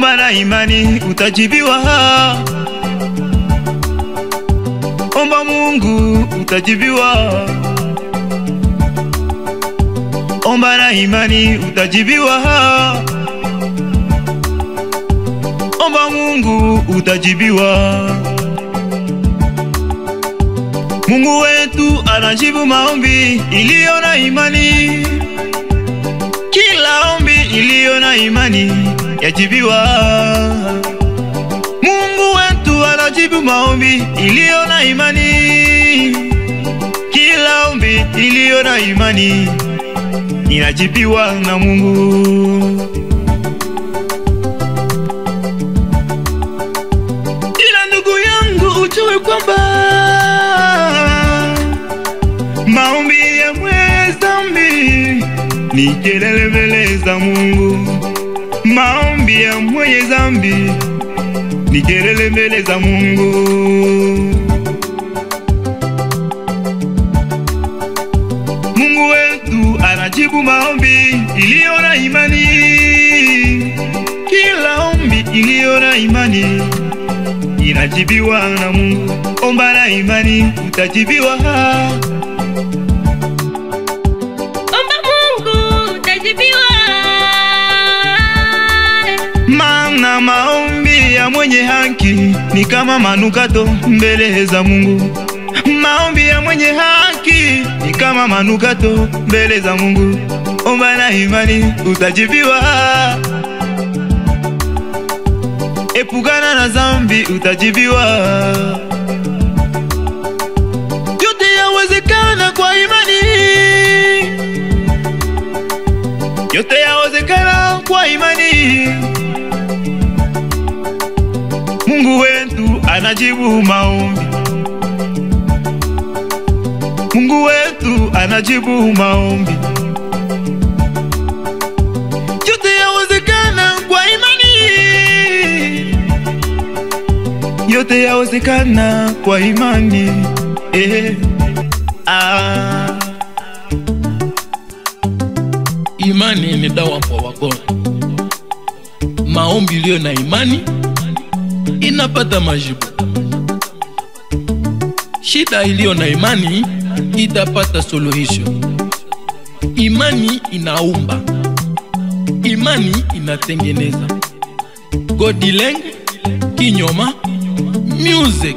Omba na imani utajibiwa. Omba Mungu utajibiwa. Omba na imani utajibiwa. Omba Mungu utajibiwa. Mungu wetu anajibu maombi iliyo na imani. Kila ombi iliyo na imani yajibiwa. Mungu wetu anajibu maombi iliyo na imani. Kila ombi iliyo na imani inajibiwa na Mungu. Ila ndugu yangu ujue kwamba maombi ya mwenye dhambi ni kelele mbele za Mungu. Maombi ya mwenye dhambi ni kelele mbele za Mungu. Mungu wetu anajibu maombi iliyo na imani. Kila ombi iliyo na imani inajibiwa na Mungu. Omba na imani utajibiwa. Omba Mungu utajibiwa. Maana maombi ya mwenye haki ni kama manukato mbele za Mungu. Maombi ya mwenye haki ni kama manukato mbele za Mungu. Omba na imani utajibiwa. Epukana na dhambi utajibiwa. Yote yawezekana kwa imani. Yote yawezekana kwa imani. Mungu wetu anajibu maombi. Mungu wetu anajibu maombi. Yote yawezekana kwa imani. Yote yawezekana kwa imani. Imani ni dawa kwa wagonjwa. Maombi iliyo na imani inapata majibu. Shida iliyo na imani itapata suluhisho. Imani inaumba. Imani inatengeneza. Godileng Kinyoma Music.